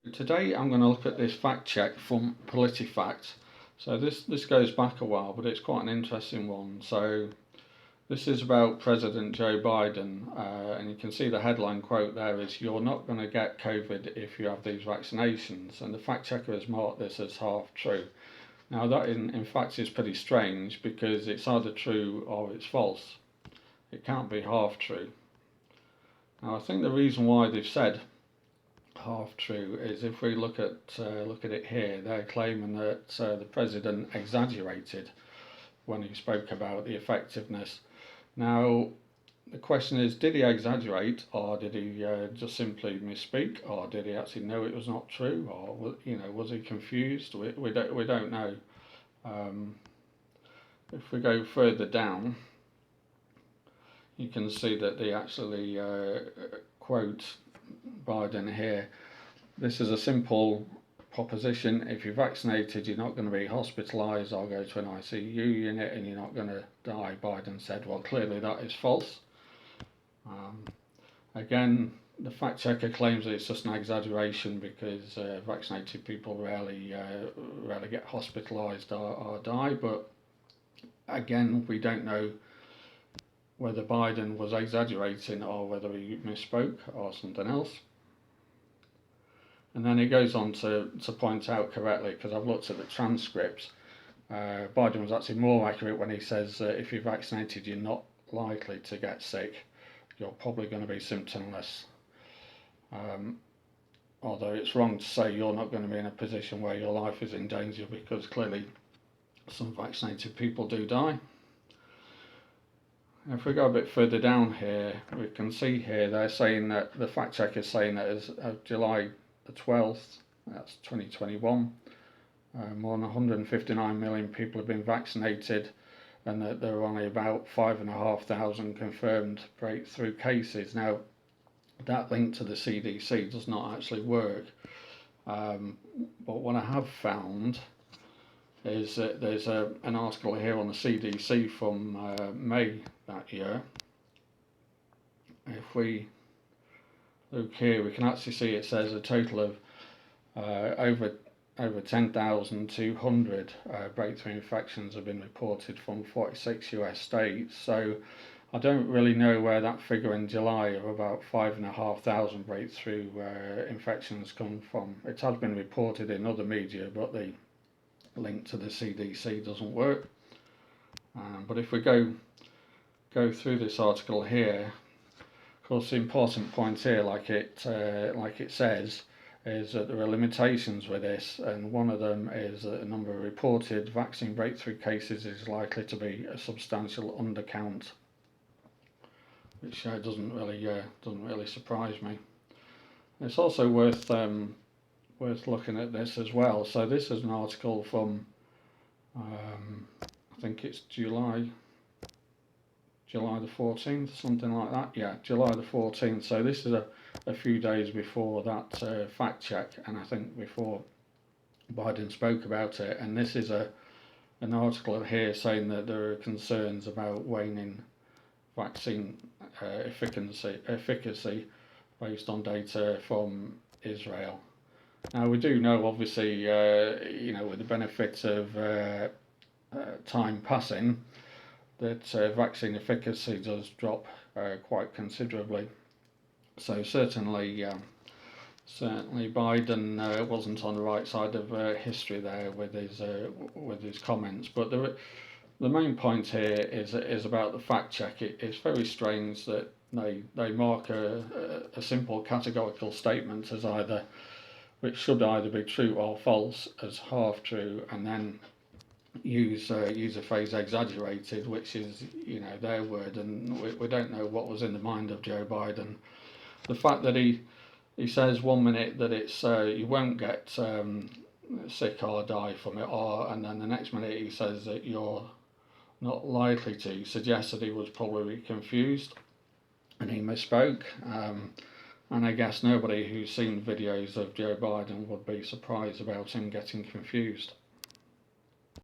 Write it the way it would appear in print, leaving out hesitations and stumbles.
Today I'm going to look at this fact check from PolitiFact. So this goes back a while, but it's quite an interesting one. So this is about President Joe Biden, and you can see the headline quote there is, "You're not going to get COVID if you have these vaccinations." And the fact checker has marked this as half true. Now that in fact is pretty strange because it's either true or it's false. It can't be half true. Now I think the reason why they've said half true is if we look at it here, they're claiming that the president exaggerated when he spoke about the effectiveness. Now the question is, did he exaggerate, or did he just simply misspeak, or did he actually know it was not true, or was he confused? We don't know. If we go further down, you can see that they actually quote Biden here. This is a simple proposition. If you're vaccinated, you're not going to be hospitalised or go to an ICU unit, and you're not going to die. Biden said. Well, clearly that is false. Again, the fact checker claims that it's just an exaggeration because vaccinated people rarely get hospitalised or die. But again, we don't know whether Biden was exaggerating or whether he misspoke or something else. And then he goes on to point out correctly, because I've looked at the transcripts, Biden was actually more accurate when he says if you're vaccinated, you're not likely to get sick. You're probably going to be symptomless. Although it's wrong to say you're not going to be in a position where your life is in danger, because clearly some vaccinated people do die. If we go a bit further down here, we can see here they're saying that the fact check is saying that as of July the 12th, that's 2021, more than 159 million people have been vaccinated, and that there are only about 5,500 confirmed breakthrough cases. Now, that link to the CDC does not actually work, but what I have found is that there's an article here on the CDC from May that year. If we look here, we can actually see it says a total of over 10,200 breakthrough infections have been reported from 46 US states. So I don't really know where that figure in July of about 5,500 breakthrough infections come from. It has been reported in other media, but the link to the CDC doesn't work. But if we go through this article here, of course the important point here, like it says, is that there are limitations with this, and one of them is that the number of reported vaccine breakthrough cases is likely to be a substantial undercount, which doesn't really surprise me. It's also worth looking at this as well. So this is an article from I think it's July the 14th, something like that. Yeah, July the 14th. So this is a few days before that fact check, and I think before Biden spoke about it. And this is an article here saying that there are concerns about waning vaccine efficacy based on data from Israel. Now we do know, obviously, with the benefit of time passing, that vaccine efficacy does drop quite considerably. So certainly Biden wasn't on the right side of history there with his comments. But the main point here is about the fact check. It's very strange that they mark a simple categorical statement as which should either be true or false, as half true, and then use a phrase exaggerated, which is their word, and we don't know what was in the mind of Joe Biden. The fact that he says one minute that it's you won't get sick or die from it, and then the next minute he says that you're not likely to, suggests that he was probably confused and he misspoke. And I guess nobody who's seen videos of Joe Biden would be surprised about him getting confused.